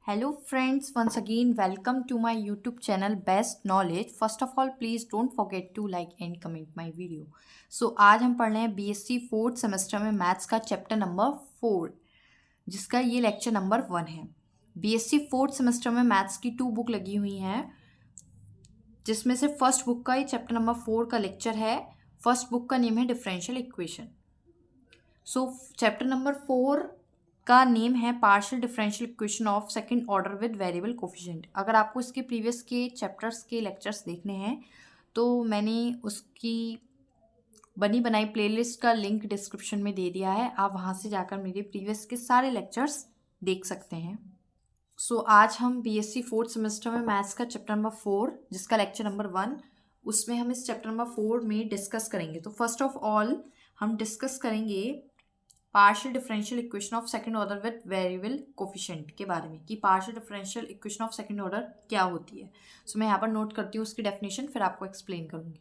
Hello friends, once again welcome to my YouTube channel Best Knowledge. First of all, please don't forget to like and comment my video. So आज हम पढ़ रहे हैं BSc fourth semester में maths का chapter number 4, जिसका ये lecture number 1 है। BSc फोर्थ सेमेस्टर में मैथ्स की 2 बुक लगी हुई हैं, जिसमें से फर्स्ट बुक का ये चैप्टर नंबर 4 का लेक्चर है। फर्स्ट बुक का नेम है डिफरेंशियल इक्वेशन। सो चैप्टर नंबर 4 का नेम है partial differential equation of second order with variable coefficient. अगर आपको इसके प्रीवियस के चैप्टर्स के लेक्चर्स देखने हैं तो मैंने उसकी बनी बनाई प्लेलिस्ट का लिंक डिस्क्रिप्शन में दे दिया है, आप वहाँ से जाकर मेरे प्रीवियस के सारे लेक्चर्स देख सकते हैं। सो आज हम BSc फोर्थ सेमेस्टर में मैथ्स का चैप्टर नंबर 4, जिसका लेक्चर नंबर 1, उसमें हम इस चैप्टर नंबर 4 में डिस्कस करेंगे। तो फर्स्ट ऑफ ऑल हम डिस्कस करेंगे partial differential equation of second order with variable coefficient के बारे में, कि partial differential equation of second order क्या होती है। सो मैं यहाँ पर नोट करती हूँ उसकी डेफिनेशन, फिर आपको एक्सप्लेन करूँगी।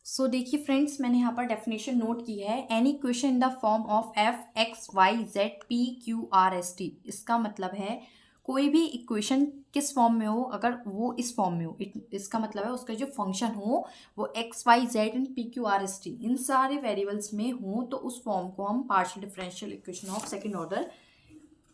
सो देखिए फ्रेंड्स, मैंने यहाँ पर डेफिनेशन नोट की है। Any equation in the form of f(x, y, z, p, q, r, s, t)। इसका मतलब है कोई भी इक्वेशन किस फॉर्म में हो, अगर वो इस फॉर्म में हो, इसका मतलब है उसका जो फंक्शन हो वो x, y, z and p, q, r, s, t इन सारे वेरिएबल्स में हो, तो उस फॉर्म को हम partial differential equation of second order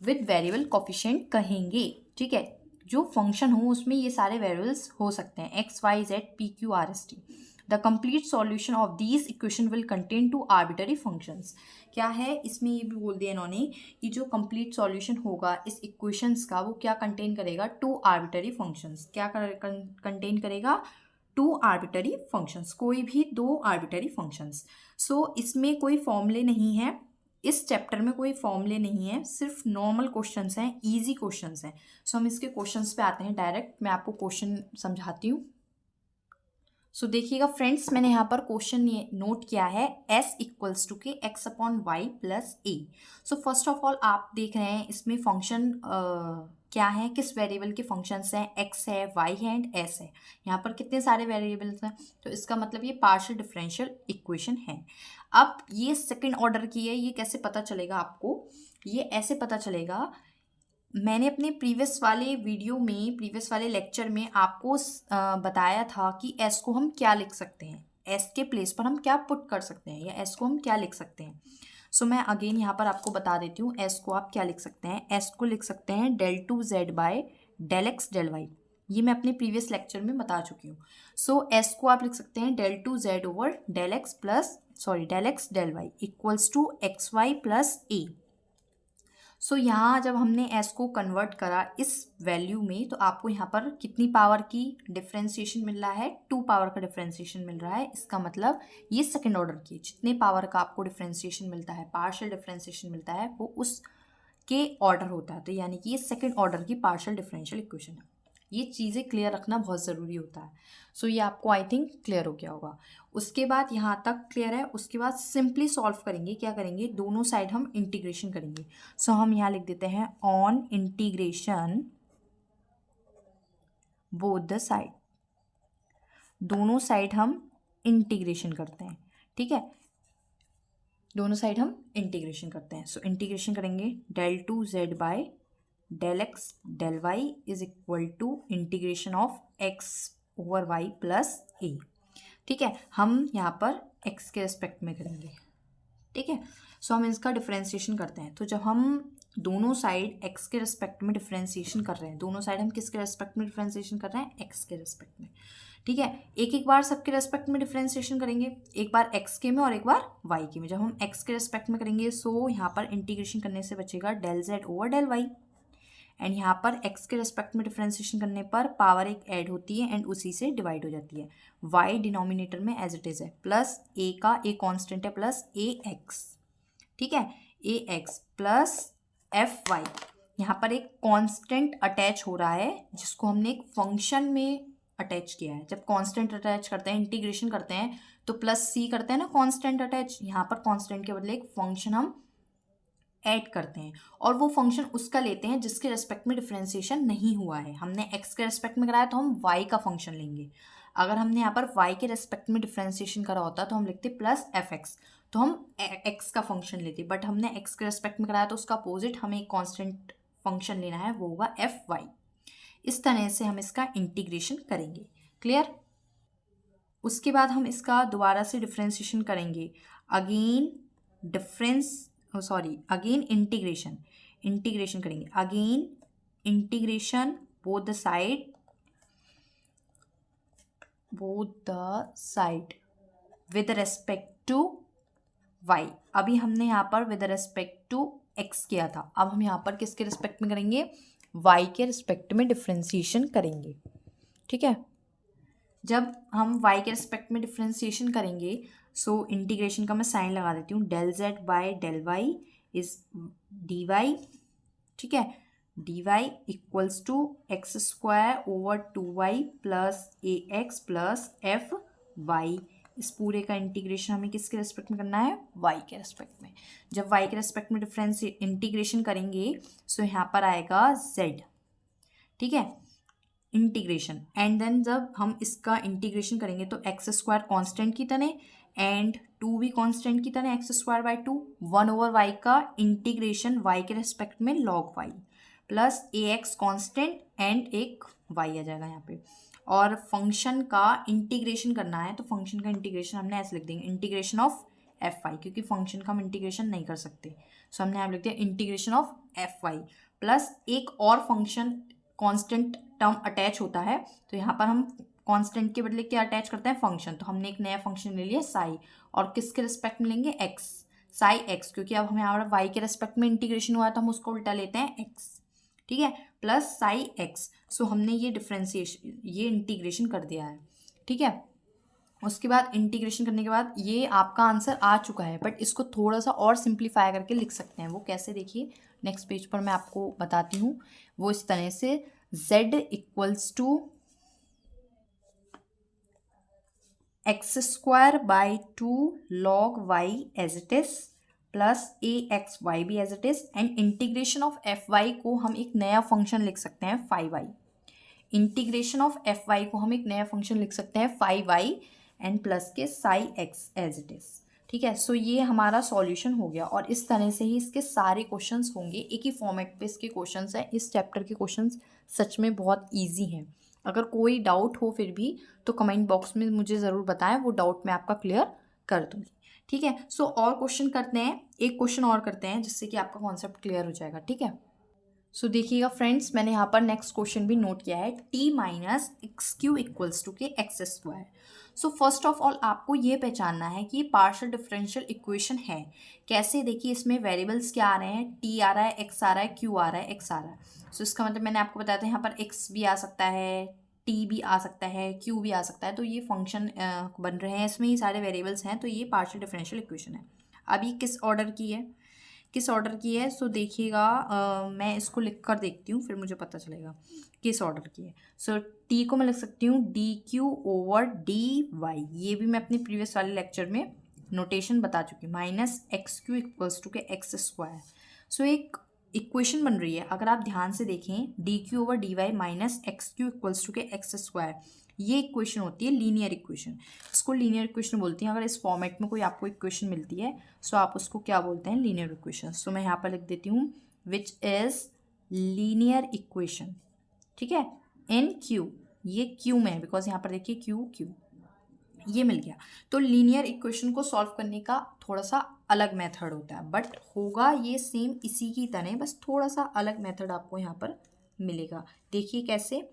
with variable coefficient कहेंगे। ठीक है, जो फंक्शन हो उसमें ये सारे वेरिएबल्स हो सकते हैं, x, y, z, p, q, r, s, t। The complete solution of these equation will contain two arbitrary functions. क्या है इसमें, ये भी बोल दिया इन्होंने कि जो कंप्लीट सॉल्यूशन होगा इस इक्वेशंस का वो क्या कंटेन करेगा, 2 आर्बिटरी फंक्शंस। क्या कंटेन करेगा, 2 आर्बिटरी फंक्शंस, कोई भी 2 आर्बिटरी फंक्शंस। सो इसमें कोई फॉर्मूले नहीं है, इस चैप्टर में कोई फॉर्मूले नहीं है, सिर्फ नॉर्मल क्वेश्चंस हैं, इजी क्वेश्चंस हैं। सो हम इसके क्वेश्चंस पे आते हैं डायरेक्ट। मैं आपको क्वेश्चन समझाती हूँ। सो देखिएगा फ्रेंड्स, मैंने यहाँ पर क्वेश्चन ये नोट किया है, s इक्वल्स टू के x/y plus a। So first of all आप देख रहे हैं इसमें फंक्शन क्या है, किस वेरिएबल के फंक्शंस हैं, x है, y है एंड s है। यहाँ पर कितने सारे वेरिएबल्स हैं, तो इसका मतलब ये पार्शियल डिफरेंशियल इक्वेशन है। अब ये सेकंड ऑर्डर की है, ये कैसे पता चलेगा आपको, ये ऐसे पता चलेगा। मैंने अपने प्रीवियस वाले वीडियो में, प्रीवियस वाले लेक्चर में आपको बताया था कि s को हम क्या लिख सकते हैं, s के प्लेस पर हम क्या पुट कर सकते हैं, या s को हम क्या लिख सकते हैं। सो मैं अगेन यहाँ पर आपको बता देती हूँ s को आप क्या लिख सकते हैं। s को लिख सकते हैं del 2z bye del x del y। ये मैं अपने प्रीवियस लेक्चर में बता चुकी हूँ। सो s को आप लिख सकते हैं del 2z over del x del y equals to x y plus a। So यहाँ जब हमने s को कन्वर्ट करा इस वैल्यू में, तो आपको यहाँ पर कितनी पावर की डिफ्रेंसिएशन मिल रहा है, 2 पावर का डिफ्रेंसिएशन मिल रहा है। इसका मतलब ये सेकंड ऑर्डर की जितने पावर का आपको डिफ्रेंसिएशन मिलता है, पार्शियल डिफ्रेंसिएशन मिलता है, वो उस के ऑर्डर होता है। तो यानी कि ये सेकंड ऑर्डर की पार्शियल डिफरेंशियल इक्वेशन है। ये चीज़ें क्लियर रखना बहुत ज़रूरी होता है। सो ये आपको आई थिंक क्लियर हो गया होगा। उसके बाद यहाँ तक क्लियर है। उसके बाद सिंपली सॉल्व करेंगे, क्या करेंगे, दोनों साइड हम इंटीग्रेशन करेंगे। सो हम यहाँ लिख देते हैं on integration both the side, दोनों साइड हम इंटीग्रेशन करते हैं। ठीक है, दोनों साइड हम इंटीग्रेशन करते हैं। सो इंटीग्रेशन करेंगे del 2z bye del x del y is equal to integration of x over y plus a। ठीक है, हम यहाँ पर x के रिस्पेक्ट में करेंगे। ठीक है, सो हम इसका डिफरेंशिएशन करते हैं। तो जब हम दोनों साइड x के रिस्पेक्ट में डिफरेंशिएशन कर रहे हैं, दोनों साइड हम किसके रिस्पेक्ट में डिफरेंशिएशन कर रहे हैं, x के रिस्पेक्ट में। ठीक है, एक एक बार सबके रेस्पेक्ट में डिफरेंशिएशन करेंगे, एक बार x के में और एक बार y के में। जब हम x के रेस्पेक्ट में करेंगे, सो यहाँ पर इंटीग्रेशन करने से बचेगा del z over del y, and यहाँ पर x के रेस्पेक्ट में डिफरेंशिएशन करने पर पावर एक ऐड होती है एंड उसी से डिवाइड हो जाती है। y डिनोमिनेटर में एज इट इज़ है, प्लस a का a कॉन्स्टेंट है, प्लस ax। ठीक है, ax प्लस fy, यहाँ पर एक कॉन्स्टेंट अटैच हो रहा है जिसको हमने एक फंक्शन में अटैच किया है। जब कांस्टेंट अटैच करते हैं, इंटीग्रेशन करते हैं, तो प्लस सी करते हैं ना कांस्टेंट अटैच। यहाँ पर कांस्टेंट के बदले एक फंक्शन हम ऐड करते हैं, और वो फंक्शन उसका लेते हैं जिसके रेस्पेक्ट में डिफरेंशिएशन नहीं हुआ है। हमने x के रेस्पेक्ट में कराया तो हम y का फंक्शन लेंगे। अगर हमने यहाँ पर y के रेस्पेक्ट में डिफरेंशिएशन करा होता तो हम लिखते प्लस fx, तो हम x का फंक्शन लेते। बट हमने x के रेस्पेक्ट में कराया तो उसका अपोजिट, हमें एक कॉन्स्टेंट फंक्शन लेना है वो होगा एफ वाई। इस तरह से हम इसका इंटीग्रेशन करेंगे। क्लियर? उसके बाद हम इसका दोबारा से डिफ्रेंशिएशन करेंगे। अगेन अगेन इंटीग्रेशन करेंगे। Again integration both the side with respect to y. अभी हमने यहाँ पर विद रेस्पेक्ट टू एक्स किया था, अब हम यहाँ पर किसके रिस्पेक्ट में करेंगे? वाई के रिस्पेक्ट में डिफ्रेंशिएशन करेंगे। ठीक है, जब हम y के रिस्पेक्ट में डिफ्रेंशिएशन करेंगे सो इंटीग्रेशन का मैं साइन लगा देती हूँ। Del z by del y is dy। ठीक है, dy equals to x square over 2y plus a x plus f y. इस पूरे का इंटीग्रेशन हमें किसके रेस्पेक्ट में करना है? y के रेस्पेक्ट में। जब y के रेस्पेक्ट में इंटीग्रेशन करेंगे सो यहाँ पर आएगा z। ठीक है, इंटीग्रेशन एंड देन जब हम इसका इंटीग्रेशन करेंगे तो एक्स स्क्वायर कॉन्स्टेंट की तरह एंड 2 भी कॉन्स्टेंट की तरह, x square by 2, 1 over y का इंटीग्रेशन वाई के रेस्पेक्ट में log y plus a x constant and एक वाई आ जाएगा यहाँ पे। और फंक्शन का इंटीग्रेशन करना है तो फंक्शन का इंटीग्रेशन हमने ऐसे लिख देंगे, इंटीग्रेशन ऑफ एफ वाई, क्योंकि फंक्शन का हम इंटीग्रेशन नहीं कर सकते सो हमने यहाँ लिख दिया integration of f y plus एक और फंक्शन कांस्टेंट टर्म अटैच होता है तो यहाँ पर हम कांस्टेंट के बदले क्या अटैच करते हैं? फंक्शन। तो हमने एक नया फंक्शन ले लिया साई, और किसके रिस्पेक्ट में लेंगे? एक्स, साई एक्स, क्योंकि अब हमें यहाँ पर वाई के रिस्पेक्ट में इंटीग्रेशन हुआ है तो हम उसको उल्टा लेते हैं एक्स। ठीक है, प्लस साई एक्स। सो हमने ये इंटीग्रेशन कर दिया है। ठीक है, उसके बाद इंटीग्रेशन करने के बाद ये आपका आंसर आ चुका है, बट इसको थोड़ा सा और सिंप्लीफाई करके लिख सकते हैं। वो कैसे? देखिए नेक्स्ट पेज पर मैं आपको बताती हूँ। वो इस तरह से z equals to x square by 2 log y as it is plus a x y भी as it is and integration of f y को हम एक नया फंक्शन लिख सकते हैं 5y। Integration of f y को हम एक नया फंक्शन लिख सकते हैं 5y and plus k psi x as it is. ठीक है, सो ये हमारा सॉल्यूशन हो गया और इस तरह से ही इसके सारे क्वेश्चंस होंगे। एक ही फॉर्मेट पे इसके क्वेश्चंस हैं। इस चैप्टर के क्वेश्चंस सच में बहुत इजी हैं। अगर कोई डाउट हो फिर भी तो कमेंट बॉक्स में मुझे ज़रूर बताएं, वो डाउट मैं आपका क्लियर कर दूँगी। ठीक है, सो और क्वेश्चन करते हैं, एक क्वेश्चन और करते हैं जिससे कि आपका कॉन्सेप्ट क्लियर हो जाएगा। ठीक है, सो देखिएगा फ्रेंड्स, मैंने यहाँ पर नेक्स्ट क्वेश्चन भी नोट किया है, t minus x q equals to k x square. So first of all आपको ये पहचानना है कि ये पार्शियल डिफरेंशियल इक्वेशन है। कैसे? देखिए इसमें वेरिएबल्स क्या आ रहे हैं, t आ रहा है, x आ रहा है, q आ रहा है, x आ रहा है। सो इसका मतलब मैंने आपको बताया था यहाँ पर x भी आ सकता है, t भी आ सकता है, q भी आ सकता है। तो ये फंक्शन बन रहे हैं, इसमें ये सारे वेरिएबल्स हैं, तो ये पार्शियल डिफरेंशियल इक्वेशन है। अभी किस ऑर्डर की है, सो देखिएगा मैं इसको लिख कर देखती हूँ फिर मुझे पता चलेगा किस ऑर्डर की है। सो t को मैं लिख सकती हूँ d q over d y, ये भी मैं अपने प्रीवियस वाले लेक्चर में नोटेशन बता चुकी हूँ, minus x q equals to k x square. So एक इक्वेशन बन रही है, अगर आप ध्यान से देखें, d q over d y minus x q equals to k x square, ये इक्वेशन होती है लीनियर इक्वेशन। इसको लीनियर इक्वेशन बोलती हैं। अगर इस फॉर्मेट में कोई आपको इक्वेशन मिलती है सो आप उसको क्या बोलते हैं? Linear equation. सो मैं यहाँ पर लिख देती हूँ विच इज़ लीनियर इक्वेशन। ठीक है, इन क्यू, ये क्यू में है बिकॉज यहाँ पर देखिए क्यू ये मिल गया। तो लीनियर इक्वेशन को सॉल्व करने का थोड़ा सा अलग मेथड होता है, बट होगा ये सेम इसी की तरह, बस थोड़ा सा अलग मेथड आपको यहाँ पर मिलेगा। देखिए कैसे,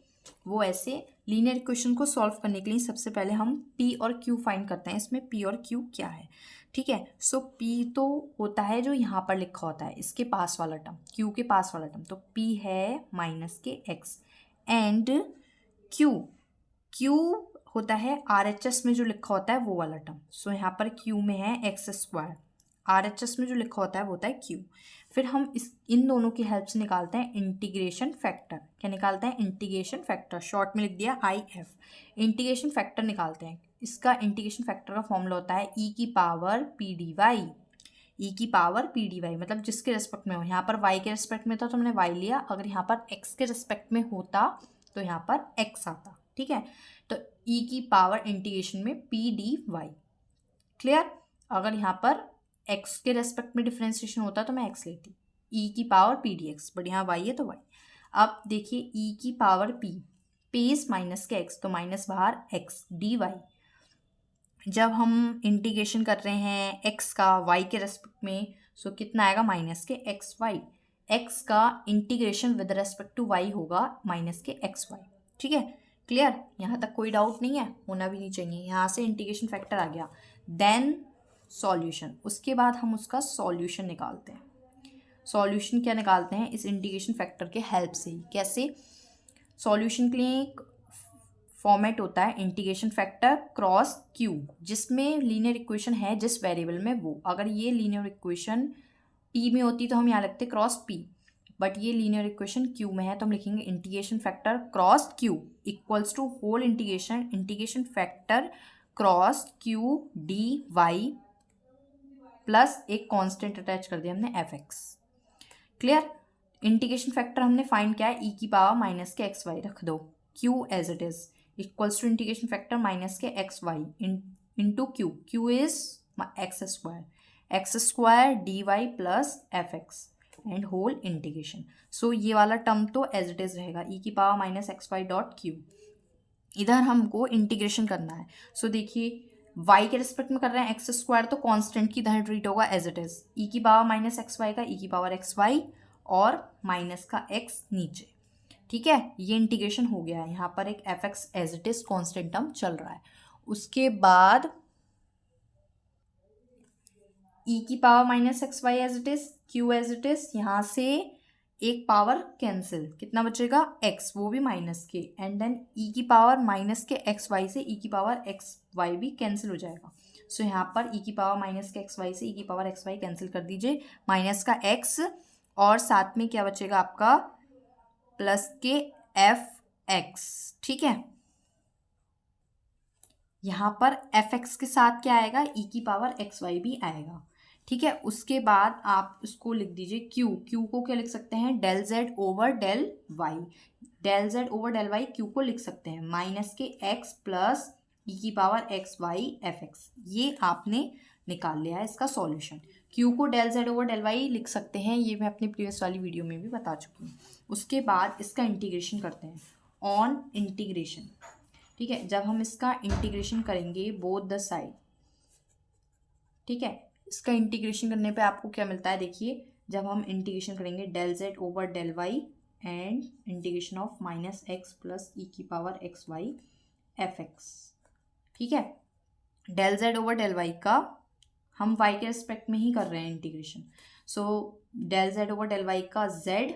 वो ऐसे लीनियर इक्वेशन को सॉल्व करने के लिए सबसे पहले हम p और q फाइंड करते हैं। इसमें p और q क्या है? ठीक है, सो p तो होता है जो यहाँ पर लिखा होता है, इसके पास वाला टर्म, q के पास वाला टर्म, तो p है माइनस के x एंड q होता है RHS में जो लिखा होता है वो वाला टर्म। सो यहाँ पर q में है एक्स स्क्वायर, RHS में जो लिखा होता है वो होता है q। फिर हम इन दोनों की हेल्प से निकालते हैं इंटीग्रेशन फैक्टर। क्या निकालते हैं? इंटीग्रेशन फैक्टर, शॉर्ट में लिख दिया IF। इंटीग्रेशन फैक्टर निकालते हैं। इसका इंटीग्रेशन फैक्टर का फॉर्मूला होता है e की पावर p dy, मतलब जिसके रेस्पेक्ट में हो। यहाँ पर y के रेस्पेक्ट में था तो हमने y लिया, अगर यहाँ पर x के रेस्पेक्ट में होता तो यहाँ पर x आता। ठीक है, तो e की पावर इंटीग्रेशन में p dy। क्लियर? अगर यहाँ पर x के रेस्पेक्ट में डिफ्रेंशिएशन होता तो मैं x लेती, ई की power P D x, but यहाँ वाई है तो वाई। अब देखिए ई की power P, pace minus k x, तो माइनस बाहर एक्स डी वाई। जब हम इंटीग्रेशन कर रहे हैं एक्स का वाई के रेस्पेक्ट में, सो कितना आएगा minus k x y. X का integration with respect to y होगा माइनस के एक्स वाई। ठीक है, क्लियर, यहाँ तक कोई डाउट नहीं है, होना भी नहीं चाहिए। यहाँ से इंटीग्रेशन फैक्टर आ गया, देन सॉल्यूशन। उसके बाद हम उसका सॉल्यूशन निकालते हैं। सॉल्यूशन क्या निकालते हैं, इस इंटीग्रेशन फैक्टर के हेल्प से ही। कैसे, सॉल्यूशन के लिए एक फॉर्मेट होता है इंटीग्रेशन फैक्टर क्रॉस क्यू, जिसमें लीनियर इक्वेशन है जिस वेरिएबल में वो। अगर ये लीनियर इक्वेशन पी में होती तो हम यहाँ लिखते क्रॉस पी, बट ये लीनियर इक्वेशन क्यू में है तो हम लिखेंगे integration factor cross q equals to whole integration factor cross q d y plus एक कांस्टेंट अटैच कर दिया हमने f x. Clear, integration factor हमने फाइंड किया है ई की power minus k x y, रख दो q as it is equals to integration factor minus k x y into q, q is x square d y plus f x and whole integration. So ये वाला term तो as it is रहेगा, e की power minus x y dot q. इधर हमको integration करना है। सो देखिए y के रिस्पेक्ट में कर रहे हैं, एक्स स्क्वायर तो कांस्टेंट की तरह ट्रीट होगा एज इट इज, ई की पावर माइनस एक्स वाई का ई की पावर एक्स वाई और माइनस का x नीचे। ठीक है, ये इंटीग्रेशन हो गया है। यहाँ पर एक f x as it is constant term चल रहा है। उसके बाद ई की power minus x y as it is, q as it is, यहाँ से एक पावर कैंसिल, कितना बचेगा x, वो भी माइनस के, एंड देन ई की power minus k x Y से ई की पावर एक्स वाई भी कैंसिल हो जाएगा। सो यहाँ पर ई की power minus k x Y से ई की पावर एक्स वाई कैंसिल कर दीजिए, माइनस का x और साथ में क्या बचेगा आपका प्लस के एफ एक्स। ठीक है, यहाँ पर एफ एक्स के साथ क्या आएगा, ई की पावर एक्स वाई भी आएगा। ठीक है, उसके बाद आप इसको लिख दीजिए क्यू, क्यू को क्या लिख सकते हैं, del z over del y, del z over del y q को लिख सकते हैं minus k x plus e की power x y f x. ये आपने निकाल लिया है इसका सॉल्यूशन। क्यू को del z over del y लिख सकते हैं, ये मैं अपनी प्रीवियस वाली वीडियो में भी बता चुकी हूँ। उसके बाद इसका इंटीग्रेशन करते हैं, ऑन इंटीग्रेशन। ठीक है, जब हम इसका इंटीग्रेशन करेंगे बोथ द साइड, ठीक है, इसका इंटीग्रेशन करने पे आपको क्या मिलता है, देखिए जब हम इंटीग्रेशन करेंगे del z over del y and integration of minus x plus e की power x y f x. ठीक है, del z over del y का हम वाई के रिस्पेक्ट में ही कर रहे हैं integration. So del z over del y का जेड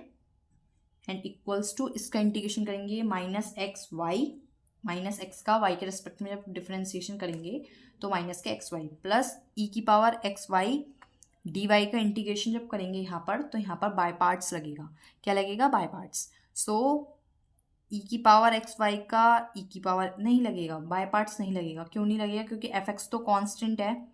एंड इक्वल्स टू, इसका इंटीग्रेशन करेंगे minus x y, minus x का वाई के रिस्पेक्ट में जब डिफरेंशिएशन करेंगे तो minus k x y plus e की power x y d y का इंटीग्रेशन जब करेंगे यहाँ पर, तो यहाँ पर बाय पार्ट्स लगेगा। क्या लगेगा, बाय पार्ट्स। सो ई की पावर एक्स वाई का ई की पावर नहीं लगेगा, बाय पार्ट्स नहीं लगेगा। क्यों नहीं लगेगा, क्योंकि एफ एक्स तो कॉन्स्टेंट है,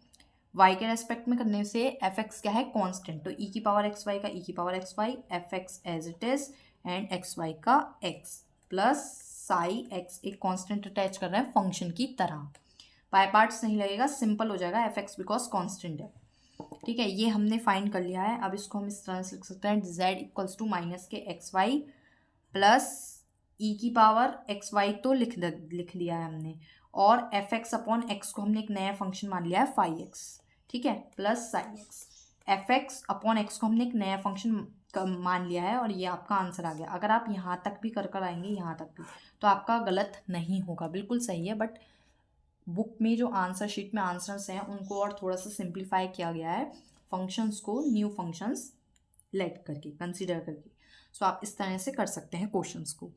वाई के रेस्पेक्ट में करने से एफ एक्स क्या है, कॉन्स्टेंट। तो ई की पावर एक्स वाई का ई की power x y f x as it is and x y का एक्स प्लस साई एक्स, एक कांस्टेंट अटैच कर रहे हैं फंक्शन की तरह। बाय पार्ट्स नहीं लगेगा, सिंपल हो जाएगा एफ एक्स बिकॉज कांस्टेंट है। ठीक है, ये हमने फाइंड कर लिया है। अब इसको हम इस तरह से लिख सकते हैं, Z equals to minus k x y plus e की पावर एक्स वाई तो लिख लिया है हमने, और एफ एक्स अपॉन एक्स को हमने एक नया फंक्शन मान लिया है फाई एक्स। ठीक है, plus psi x, f x upon x को हमने एक नया फंक्शन मान लिया है और ये आपका आंसर आ गया। अगर आप यहाँ तक भी कर आएंगे, यहाँ तक भी, तो आपका गलत नहीं होगा, बिल्कुल सही है। बट बुक में जो आंसर शीट में आंसर्स हैं उनको और थोड़ा सा सिंप्लीफाई किया गया है, फंक्शंस को न्यू फंक्शंस लेट करके, कंसीडर करके। सो आप इस तरह से कर सकते हैं क्वेश्चंस को।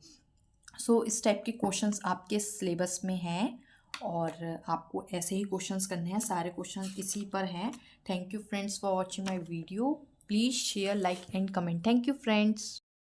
सो इस टाइप के क्वेश्चंस आपके सिलेबस में हैं और आपको ऐसे ही क्वेश्चंस करने हैं, सारे क्वेश्चन इसी पर हैं। Thank you friends for watching my video. Please share, like and comment. Thank you friends.